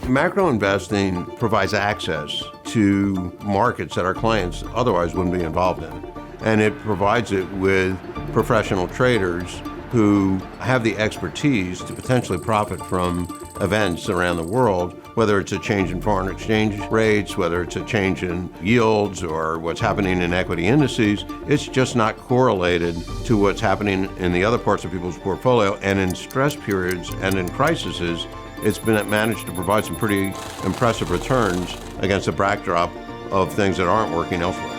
Macro investing provides access to markets that our clients otherwise wouldn't be involved in. And it provides it with professional traders who have the expertise to potentially profit from events around the world, whether it's a change in foreign exchange rates, whether it's a change in yields or what's happening in equity indices. It's just not correlated to what's happening in the other parts of people's portfolio. And in stress periods and in crises, it's been managed to provide some pretty impressive returns against a backdrop of things that aren't working elsewhere.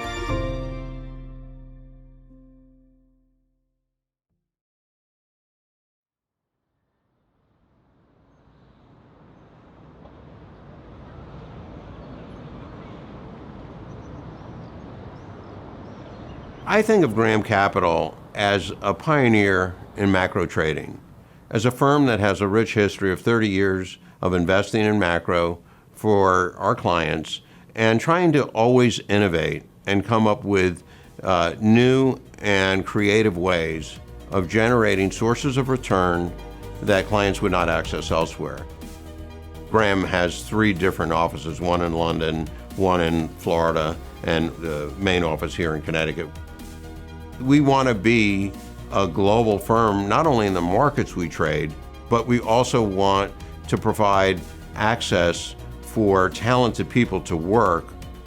I think of Graham Capital as a pioneer in macro trading, as a firm that has a rich history of 30 years of investing in macro for our clients and trying to always innovate and come up with new and creative ways of generating sources of return that clients would not access elsewhere. Graham has 3 different offices, one in London, one in Florida, and the main office here in Connecticut. We want to be a global firm, not only in the markets we trade, but we also want to provide access for talented people to work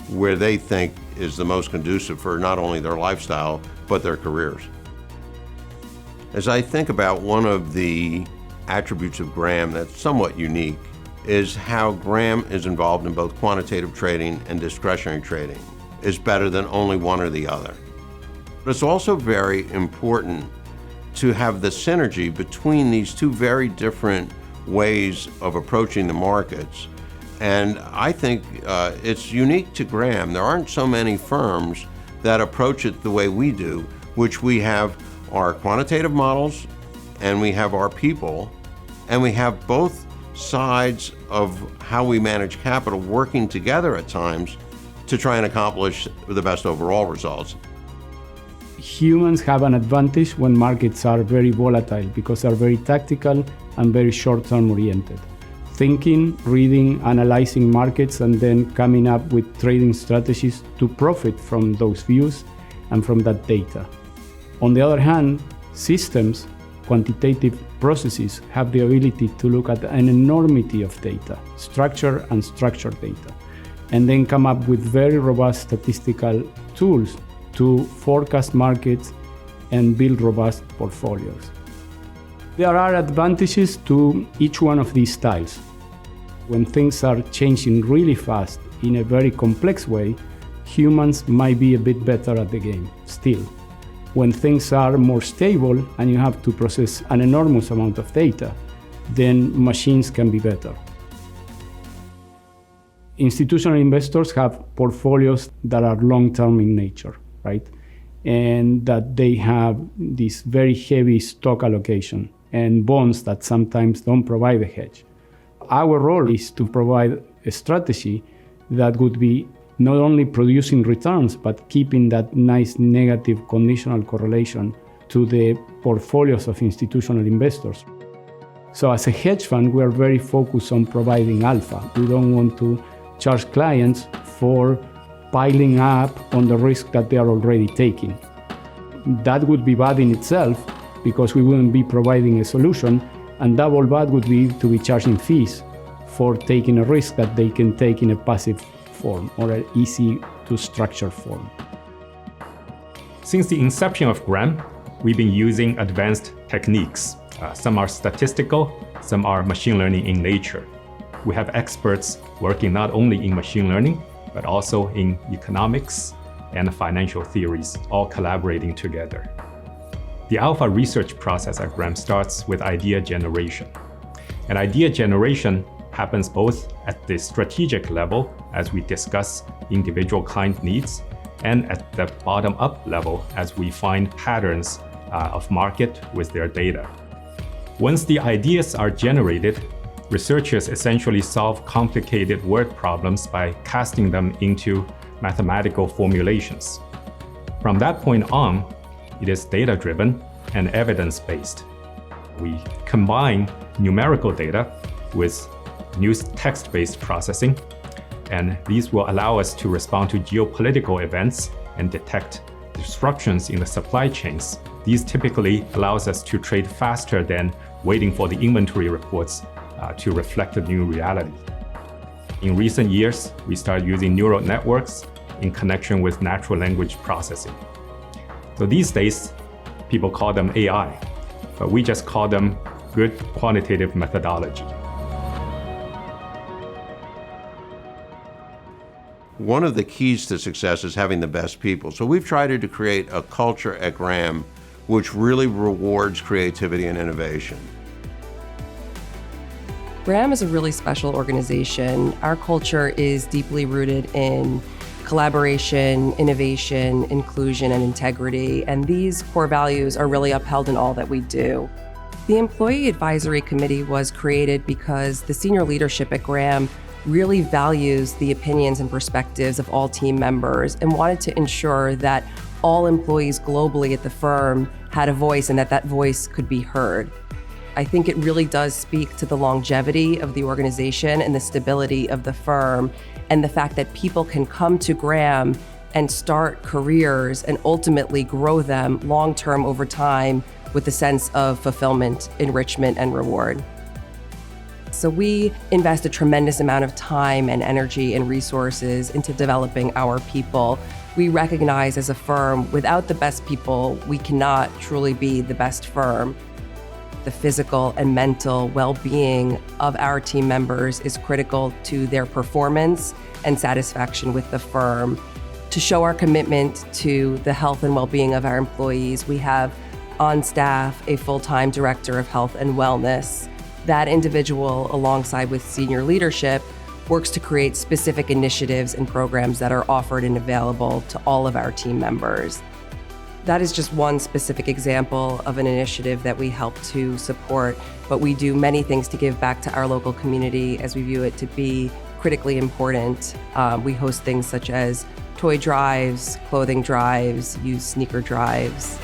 where they think is the most conducive for not only their lifestyle, but their careers. As I think about one of the attributes of Graham that's somewhat unique is how Graham is involved in both quantitative trading and discretionary trading, is better than only one or the other. But it's also very important to have the synergy between these 2 very different ways of approaching the markets. And I think it's unique to Graham. There aren't so many firms that approach it the way we do, which we have our quantitative models and we have our people, and we have both sides of how we manage capital working together at times to try and accomplish the best overall results. Humans have an advantage when markets are very volatile because they're very tactical and very short-term oriented. Thinking, reading, analyzing markets, and then coming up with trading strategies to profit from those views and from that data. On the other hand, systems, quantitative processes have the ability to look at an enormity of data, structured and structured data, and then come up with very robust statistical tools to forecast markets and build robust portfolios. There are advantages to each one of these styles. When things are changing really fast in a very complex way, humans might be a bit better at the game still. When things are more stable and you have to process an enormous amount of data, then machines can be better. Institutional investors have portfolios that are long-term in nature, right? And that they have this very heavy stock allocation and bonds that sometimes don't provide a hedge. Our role is to provide a strategy that would be not only producing returns, but keeping that nice negative conditional correlation to the portfolios of institutional investors. So as a hedge fund, we are very focused on providing alpha. We don't want to charge clients for piling up on the risk that they are already taking. That would be bad in itself because we wouldn't be providing a solution, and double bad would be to be charging fees for taking a risk that they can take in a passive form or an easy to structure form. Since the inception of Graham, we've been using advanced techniques. Some are statistical, some are machine learning in nature. We have experts working not only in machine learning, but also in economics and financial theories, all collaborating together. The alpha research process at Graham starts with idea generation. And idea generation happens both at the strategic level, as we discuss individual client needs, and at the bottom-up level, as we find patterns of market with their data. Once the ideas are generated, researchers essentially solve complicated word problems by casting them into mathematical formulations. From that point on, it is data-driven and evidence-based. We combine numerical data with new text-based processing, and these will allow us to respond to geopolitical events and detect disruptions in the supply chains. These typically allows us to trade faster than waiting for the inventory reports to reflect the new reality. In recent years, we started using neural networks in connection with natural language processing. So these days, people call them AI, but we just call them good quantitative methodology. One of the keys to success is having the best people. So we've tried to create a culture at Graham which really rewards creativity and innovation. Graham is a really special organization. Our culture is deeply rooted in collaboration, innovation, inclusion, and integrity, and these core values are really upheld in all that we do. The Employee Advisory Committee was created because the senior leadership at Graham really values the opinions and perspectives of all team members and wanted to ensure that all employees globally at the firm had a voice and that voice could be heard. I think it really does speak to the longevity of the organization and the stability of the firm, and the fact that people can come to Graham and start careers and ultimately grow them long-term over time with a sense of fulfillment, enrichment, and reward. So we invest a tremendous amount of time and energy and resources into developing our people. We recognize as a firm, without the best people, we cannot truly be the best firm. The physical and mental well-being of our team members is critical to their performance and satisfaction with the firm. To show our commitment to the health and well-being of our employees, we have on staff a full-time director of health and wellness. That individual, alongside with senior leadership, works to create specific initiatives and programs that are offered and available to all of our team members. That is just one specific example of an initiative that we help to support, but we do many things to give back to our local community as we view it to be critically important. We host things such as toy drives, clothing drives, used sneaker drives.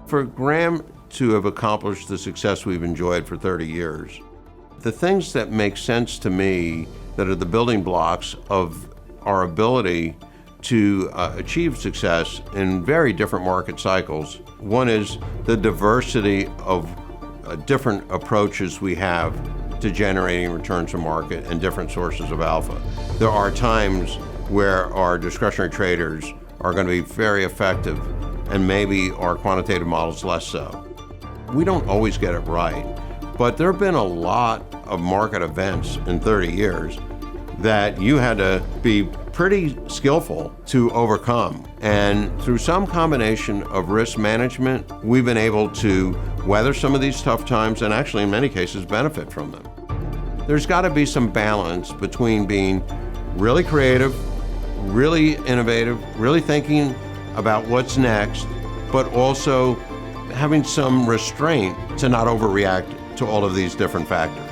For Graham to have accomplished the success we've enjoyed for 30 years, the things that make sense to me that are the building blocks of our ability to achieve success in very different market cycles. One is the diversity of different approaches we have to generating returns to market and different sources of alpha. There are times where our discretionary traders are going to be very effective, and maybe our quantitative models less so. We don't always get it right, but there have been a lot of market events in 30 years that you had to be pretty skillful to overcome. And through some combination of risk management, we've been able to weather some of these tough times and actually in many cases benefit from them. There's got to be some balance between being really creative, really innovative, really thinking about what's next, but also having some restraint to not overreact to all of these different factors.